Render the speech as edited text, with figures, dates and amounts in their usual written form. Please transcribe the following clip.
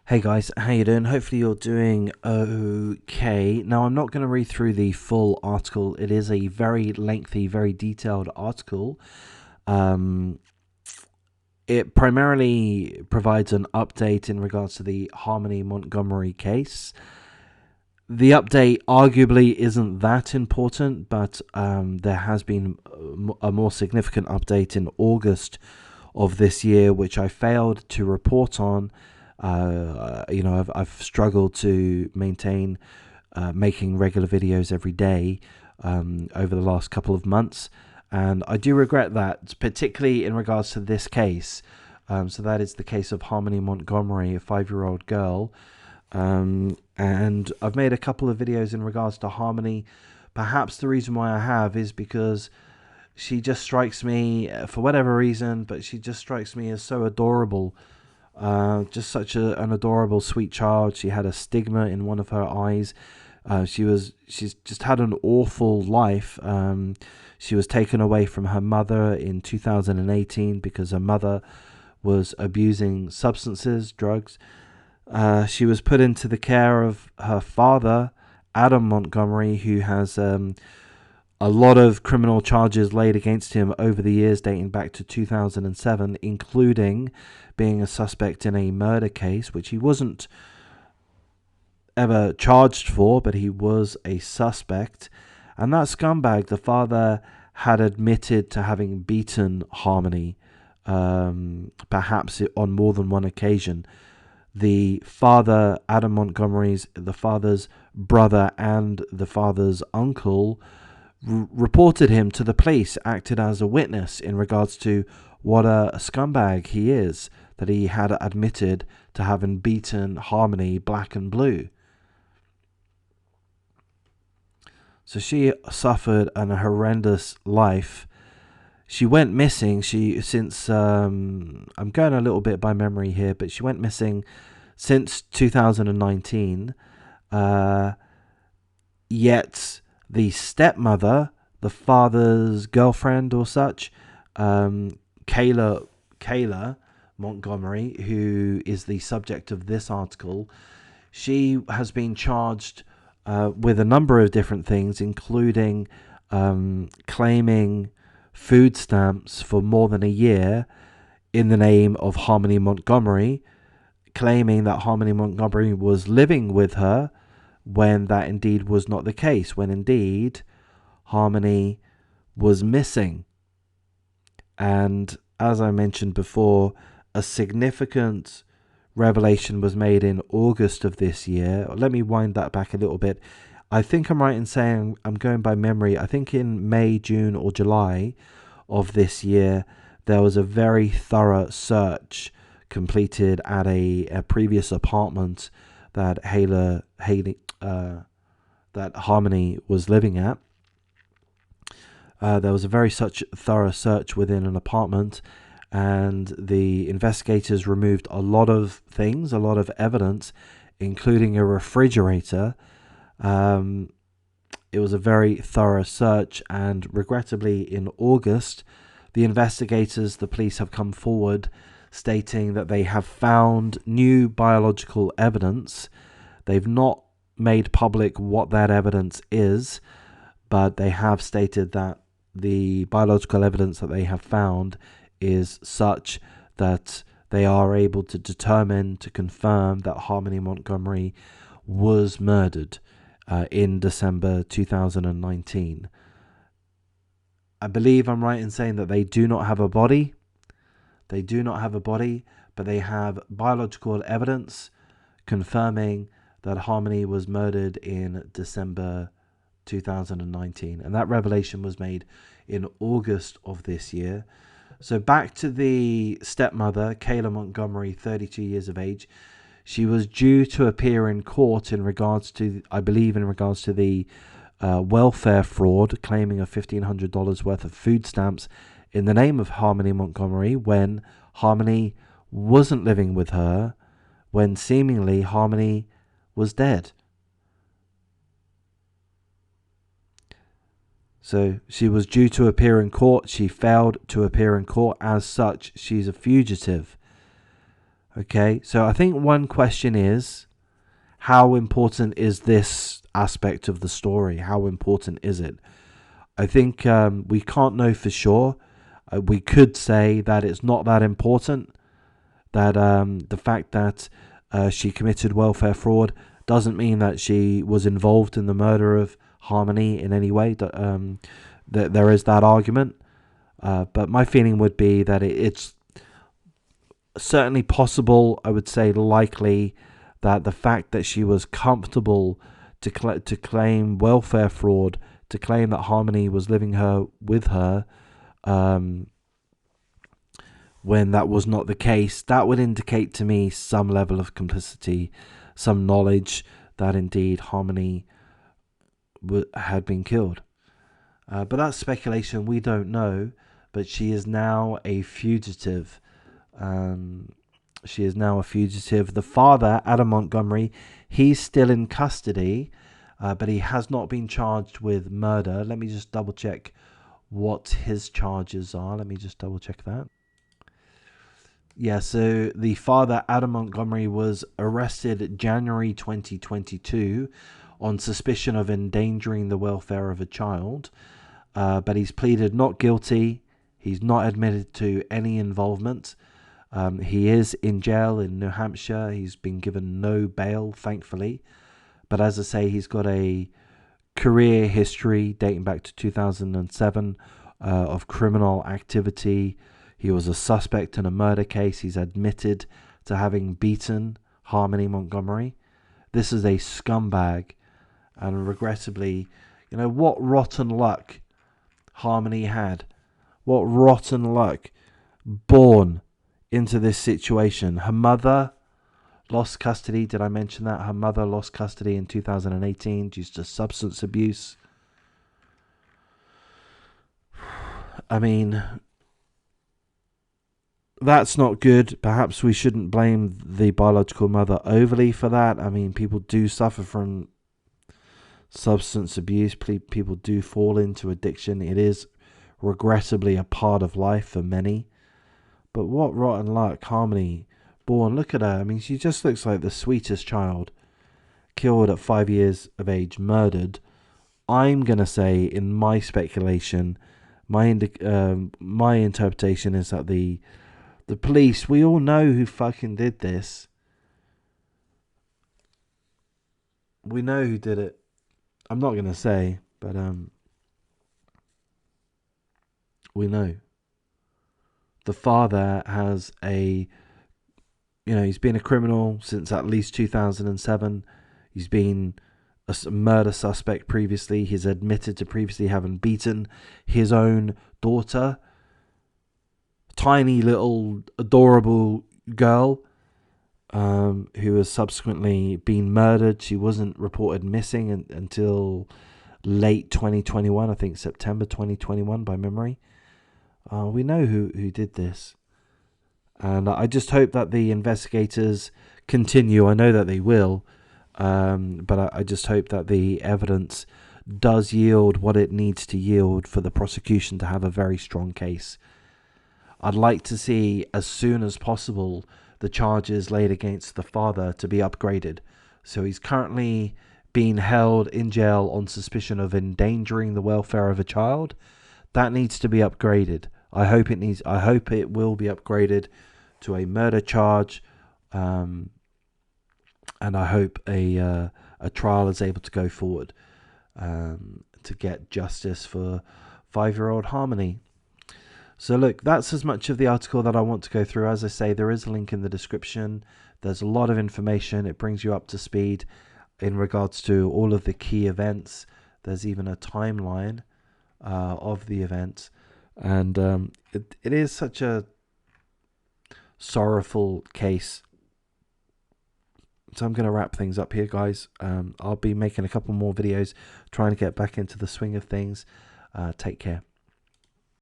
Hey guys, how you doing? Hopefully you're doing okay. Now I'm not going to read through the full article. It is a very lengthy, very detailed article. Um, it primarily provides an update in regards to the Harmony Montgomery case. The update arguably isn't that important, but there has been a more significant update in August of this year, which I failed to report on. I've struggled to maintain making regular videos every day over the last couple of months, and I do regret that, particularly in regards to this case. So that is the case of Harmony Montgomery, a 5-year-old girl. And I've made a couple of videos in regards to Harmony. Perhaps the reason why I have is because she just strikes me, for whatever reason, but she just strikes me as so adorable. Just such an adorable, sweet child. She had a stigma in one of her eyes. She's just had an awful life. She was taken away from her mother in 2018 because her mother was abusing substances, drugs. She was put into the care of her father, Adam Montgomery, who has a lot of criminal charges laid against him over the years dating back to 2007, including being a suspect in a murder case, which he wasn't ever charged for, but he was a suspect. And that scumbag, the father, had admitted to having beaten Harmony, perhaps on more than one occasion. The father, Adam Montgomery's, the father's brother and the father's uncle reported him to the police, acted as a witness in regards to what a scumbag he is, that he had admitted to having beaten Harmony black and blue. So she suffered an horrendous life. She went missing. I'm going a little bit by memory here, but she went missing since 2019. Yet the stepmother, the father's girlfriend or such, Kayla Montgomery, who is the subject of this article, she has been charged with a number of different things, including claiming food stamps for more than a year in the name of Harmony Montgomery, claiming that Harmony Montgomery was living with her when that indeed was not the case, when indeed Harmony was missing. And as I mentioned before, a significant revelation was made in August of this year. Let me wind that back a little bit. I think I'm right in saying, I'm going by memory, I think in May, June or July of this year, there was a very thorough search completed at a previous apartment that that Harmony was living at. There was a very such thorough search within an apartment, and the investigators removed a lot of things, a lot of evidence, including a refrigerator. It was a very thorough search, and regrettably in August, the investigators, the police, have come forward stating that they have found new biological evidence. They've not made public what that evidence is, but they have stated that the biological evidence that they have found is such that they are able to determine, to confirm that Harmony Montgomery was murdered in December 2019. I believe I'm right in saying that they do not have a body. They do not have a body, but they have biological evidence confirming that Harmony was murdered in December 2019. And that revelation was made in August of this year. So back to the stepmother, Kayla Montgomery, 32 years of age. She was due to appear in court in regards to, I believe, in regards to the welfare fraud, claiming of $1,500 worth of food stamps in the name of Harmony Montgomery when Harmony wasn't living with her, when seemingly Harmony was dead. So she was due to appear in court. She failed to appear in court. As such, she's a fugitive. Okay, so I think one question is, how important is this aspect of the story? How important is it? I think we can't know for sure. We could say that it's not that important, that the fact that she committed welfare fraud doesn't mean that she was involved in the murder of Harmony in any way. That there is that argument. But my feeling would be that it's certainly possible, I would say likely, that the fact that she was comfortable to claim welfare fraud, to claim that Harmony was living with her, when that was not the case, that would indicate to me some level of complicity, some knowledge that indeed Harmony had been killed. But that's speculation. We don't know. But she is now a fugitive. The father, Adam Montgomery, he's still in custody, but he has not been charged with murder. Let me just double check what his charges are. Let me just double check that. Yeah, so the father, Adam Montgomery, was arrested January 2022 on suspicion of endangering the welfare of a child, but he's pleaded not guilty. He's not admitted to any involvement. He is in jail in New Hampshire. He's been given no bail, thankfully. But as I say, he's got a career history dating back to 2007 of criminal activity. He was a suspect in a murder case. He's admitted to having beaten Harmony Montgomery. This is a scumbag. And regrettably, what rotten luck Harmony had. What rotten luck. Born into this situation. Her mother lost custody. Did I mention that? Her mother lost custody in 2018 due to substance abuse. I mean, that's not good. Perhaps we shouldn't blame the biological mother overly for that. I mean, people do suffer from substance abuse. People do fall into addiction. It is regrettably a part of life for many. But what rotten luck. Harmony, born, look at her. I mean, she just looks like the sweetest child. Killed at 5 years of age, murdered. I'm going to say, in my speculation, my interpretation is that the police, we all know who fucking did this. We know who did it. I'm not going to say, but we know. The father has he's been a criminal since at least 2007. He's been a murder suspect previously. He's admitted to previously having beaten his own daughter. Tiny little adorable girl who has subsequently been murdered. She wasn't reported missing until late 2021, I think September 2021 by memory. We know who did this. And I just hope that the investigators continue. I know that they will. But I just hope that the evidence does yield what it needs to yield for the prosecution to have a very strong case. I'd like to see, as soon as possible, the charges laid against the father to be upgraded. So he's currently being held in jail on suspicion of endangering the welfare of a child. That needs to be upgraded. I hope it will be upgraded to a murder charge, and I hope a trial is able to go forward to get justice for 5-year-old Harmony. So look, that's as much of the article that I want to go through. As I say, there is a link in the description. There's a lot of information. It brings you up to speed in regards to all of the key events. There's even a timeline of the events. And it is such a sorrowful case. So I'm going to wrap things up here, guys. I'll be making a couple more videos, trying to get back into the swing of things. Take care.